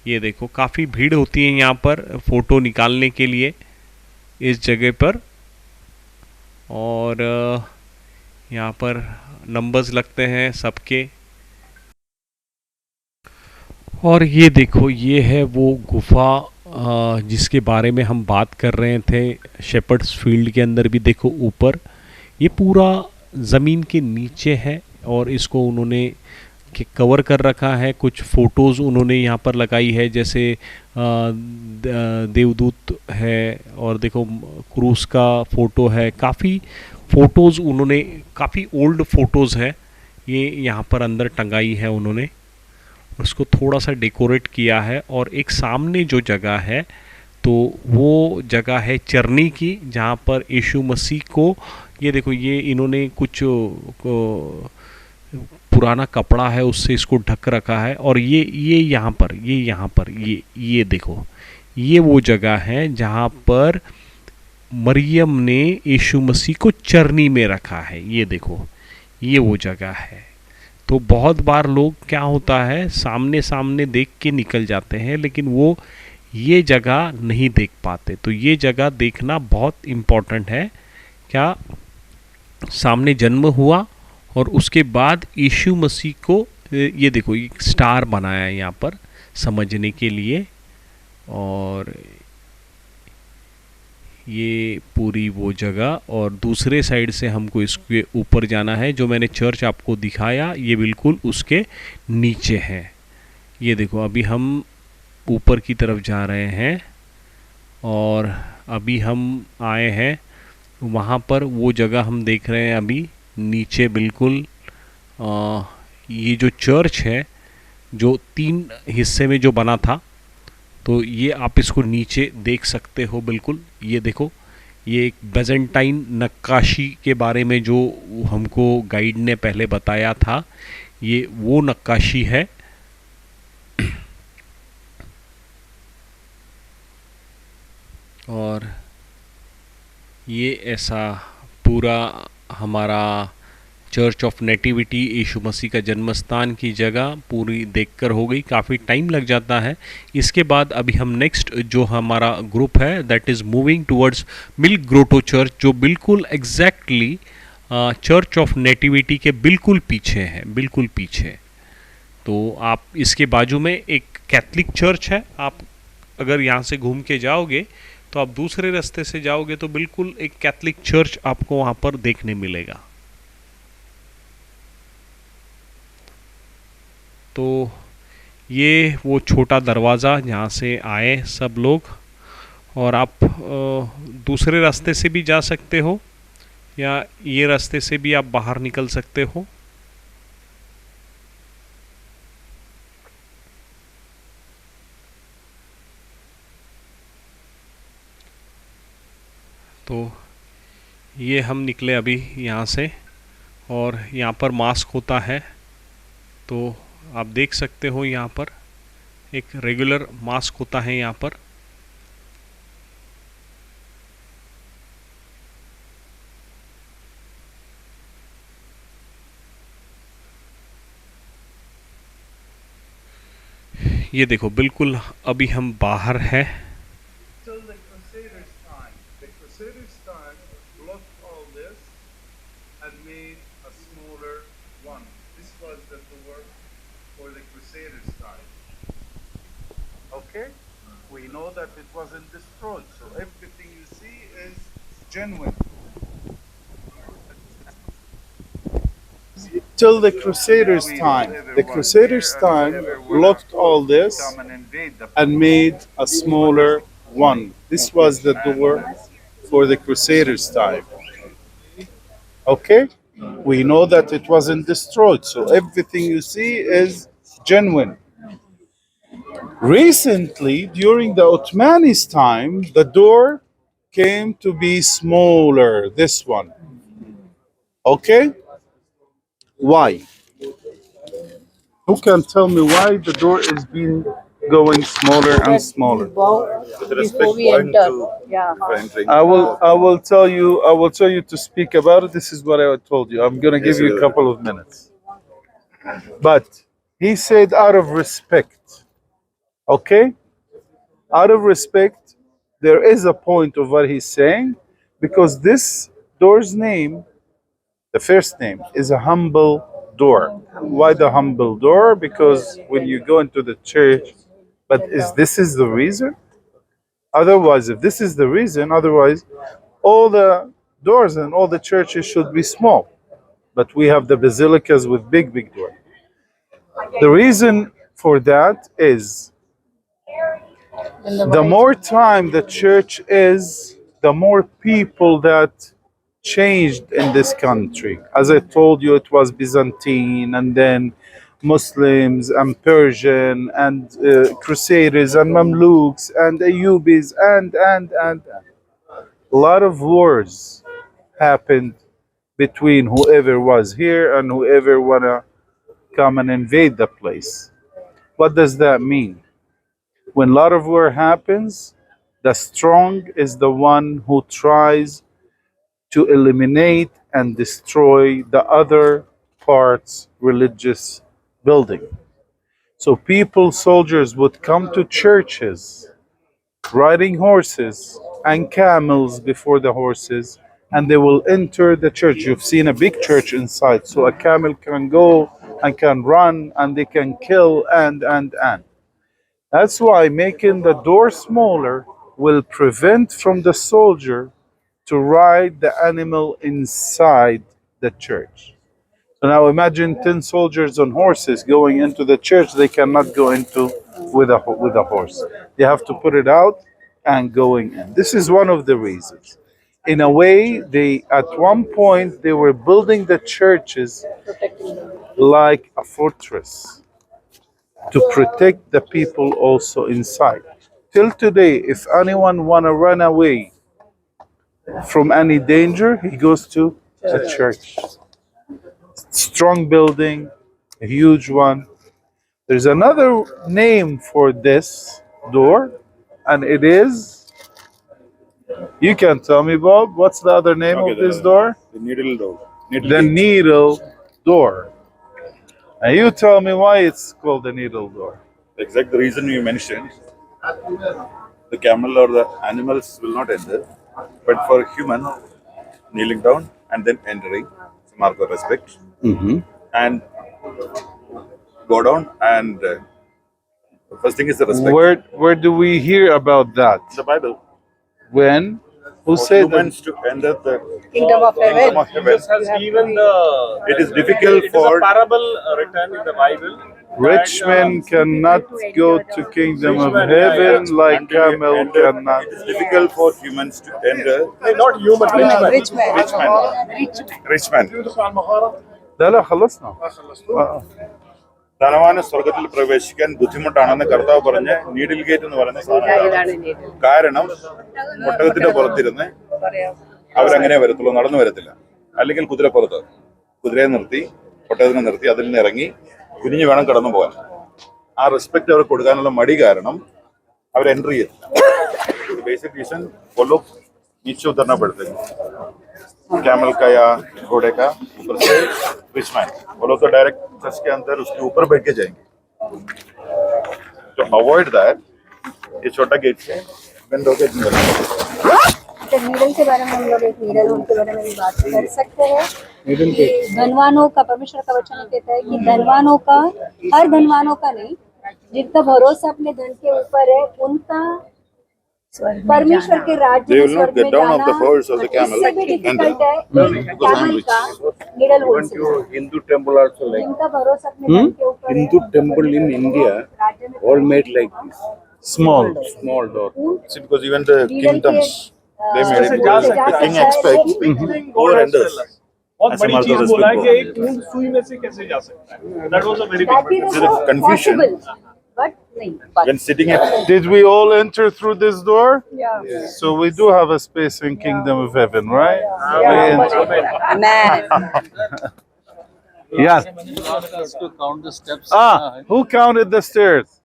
ये देखो काफ़ी भीड़ होती है यहाँ पर फ़ोटो निकालने के लिए इस जगह पर। और यहाँ पर नंबर्स लगते हैं सबके। और ये देखो ये है वो गुफा जिसके बारे में हम बात कर रहे थे। शेपर्ड्स फील्ड के अंदर भी देखो ऊपर ये पूरा ज़मीन के नीचे है और इसको उन्होंने कवर कर रखा है। कुछ फ़ोटोज़ उन्होंने यहाँ पर लगाई है, जैसे देवदूत है और देखो क्रूस का फ़ोटो है। काफ़ी फ़ोटोज़ उन्होंने, काफ़ी ओल्ड फ़ोटोज़ है ये यहाँ पर अंदर टंगाई है उन्होंने। उसको थोड़ा सा डेकोरेट किया है। और एक सामने जो जगह है तो वो जगह है चरनी की, जहाँ पर यीशु मसीह को, ये देखो ये इन्होंने कुछ पुराना कपड़ा है उससे इसको ढक रखा है। और ये यहाँ पर ये देखो ये वो जगह है जहाँ पर मरियम ने यीशु मसीह को चरनी में रखा है। ये देखो ये वो जगह है। तो बहुत बार लोग क्या होता है सामने सामने देख के निकल जाते हैं, लेकिन वो ये जगह नहीं देख पाते। तो ये जगह देखना बहुत इम्पोर्टेंट है। क्या सामने जन्म हुआ और उसके बाद यीशु मसीह को, ये देखो एक स्टार बनाया है यहाँ पर समझने के लिए। और ये पूरी वो जगह, और दूसरे साइड से हमको इसके ऊपर जाना है। जो मैंने चर्च आपको दिखाया ये बिल्कुल उसके नीचे है। ये देखो अभी हम ऊपर की तरफ जा रहे हैं और अभी हम आए हैं वहाँ पर। वो जगह हम देख रहे हैं अभी नीचे बिल्कुल। ये जो चर्च है जो 3 हिस्से में जो बना था, तो ये आप इसको नीचे देख सकते हो बिल्कुल। ये देखो ये एक बेजेंटाइन नक्काशी के बारे में जो हमको गाइड ने पहले बताया था, ये वो नक्काशी है। और ये ऐसा पूरा हमारा चर्च ऑफ नेटिविटी, यीशु मसीह का जन्म स्थान की जगह पूरी देखकर हो गई। काफ़ी टाइम लग जाता है। इसके बाद अभी हम नेक्स्ट जो हमारा ग्रुप है that is moving towards milk grotto church, जो बिल्कुल एग्जैक्टली चर्च ऑफ नेटिविटी के बिल्कुल पीछे है, बिल्कुल पीछे। तो आप इसके बाजू में एक कैथलिक चर्च है। आप अगर यहाँ से घूम के जाओगे तो आप दूसरे रास्ते से जाओगे तो बिल्कुल एक कैथलिक चर्च आपको वहाँ पर देखने मिलेगा। तो ये वो छोटा दरवाज़ा जहाँ से आए सब लोग। और आप दूसरे रास्ते से भी जा सकते हो या ये रास्ते से भी आप बाहर निकल सकते हो। तो ये हम निकले अभी यहाँ से और यहाँ पर मास्क होता है, तो आप देख सकते हो यहाँ पर एक रेगुलर मास्क होता है यहाँ पर। ये देखो बिल्कुल अभी हम बाहर हैं। Till the Crusaders' time. The Crusaders' time blocked all this and made a smaller one. This was the door for the Crusaders' time. Okay? We know that it wasn't destroyed, so everything you see is genuine. Till the Crusaders' time. The Crusaders' time blocked all this and made a smaller one. This was the door for the Crusaders' time. Okay? We know that it wasn't destroyed, so everything you see is genuine. Recently, during the Ottomani's time, the door came to be smaller, this one. Okay? Why? Who can tell me why the door is being going smaller and smaller? Before we enter. Yeah. I will tell you to speak about it. This is what I told you. I'm gonna give you a couple of minutes. But he said out of respect Okay? Out of respect, there is a point of what he's saying because this door's name, the first name, is a humble door. Why the humble door? Because when you go into the church, but this is the reason? Otherwise, if this is the reason, otherwise, all the doors and all the churches should be small. But we have the basilicas with big, big doors. The reason for that is the more time the church is, the more people that changed in this country. As I told you, it was Byzantine and then Muslims and Persian and Crusaders and Mamluks and Ayyubis and. A lot of wars happened between whoever was here and whoever wanna come and invade the place. What does that mean? When a lot of war happens, the strong is the one who tries to eliminate and destroy the other parts religious building. So people, soldiers would come to churches riding horses and camels before the horses, and they will enter the church. You've seen a big church inside, so a camel can go and can run and they can kill and. That's why making the door smaller will prevent from the soldier to ride the animal inside the church. So now imagine 10 soldiers on horses going into the church. They cannot go into with a horse. They have to put it out and going in. This is one of the reasons. In a way, they at one point they were building the churches like a fortress to protect the people also inside. Till today, if anyone wanna run away from any danger, he goes to a church. Strong building, a huge one. There's another name for this door, and it is. You can tell me, Bob. What's the other name of this door? The needle door. The needle door. And you tell me why it's called the needle door. Exact the reason you mentioned. The camel or the animals will not enter, but for human, kneeling down and then entering, it's a mark of respect, and go down and the first thing is the respect. Where do we hear about that? The Bible. When? Who For said that? humans to enter the Kingdom of heaven. kingdom of heaven. Jesus has given the. It is difficult It is for a parable written in the Bible. Rich men cannot go to kingdom of heaven like until you camel enter, cannot. it is difficult for humans to enter. Not human, rich man. Rich man. Rich man. Rich man. لا لا خلصنا. ധനവാന് സ്വർഗത്തിൽ പ്രവേശിക്കാൻ ബുദ്ധിമുട്ടാണെന്ന് കർത്താവ് പറഞ്ഞ് needle gate എന്ന് പറയുന്ന സാധനം. കാരണം ഒട്ടകത്തിന്റെ പുറത്തിരുന്ന് അവരങ്ങനെ വരത്തുള്ളൂ, നടന്നു വരത്തില്ല. അല്ലെങ്കിൽ കുതിരപ്പുറത്ത് കുതിരയെ നിർത്തി ഒട്ടകത്തിനെ നിർത്തി അതിൽ നിന്ന് ഇറങ്ങി കുനിഞ്ഞു വേണം കടന്നു പോകാൻ. ആ റെസ്പെക്ട് അവർക്ക് കൊടുക്കാനുള്ള മടി കാരണം അവർ एंट्री ചെയ്തില്ല. बेसिक रीजन वो लोग नीचे उतरना पड़ते हैं, कैमल का या घोड़े का ऊपर से रिच मैन, वो लोग तो डायरेक्ट चर्च के अंदर उसके ऊपर बैठ के जाएंगे. तो अवॉइड दैट ये छोटा गेट से बंद होकर तो नीडल के बारे में हम लोग एक नीडल के बारे में भी बात कर सकते हैं. धनवानों का, परमेश्वर का वचन कहता है कि धनवानों का, हर धनवानों का नहीं, जिनका भरोसा अपने धन के ऊपर है उनका परमेश्वर के राज्य They में will not स्वर्ग get में down off जाना the horse or the camel इससे भी and डिफिकल्ट है. because I'm camel rich. का needle wholesale. Hindu temple also like जिनका भरोसा अपने धन के ऊपर है, Hindu temple in India, राज्य में all made like this, Small. small door. See, because even the kingdoms they made it. जा The king सकता है, expects over enders. बहुत ऐसे बड़ी मार्को चीज बोला है कि respect एक ऊंट सुई में से कैसे जा सकता है. That was a very That big is There is confusion. possible, but नहीं. But When sitting at Did we all enter through this door? yeah. So we do have a space in kingdom of heaven, right? Amen. Yes. To count the steps. Who counted the stairs?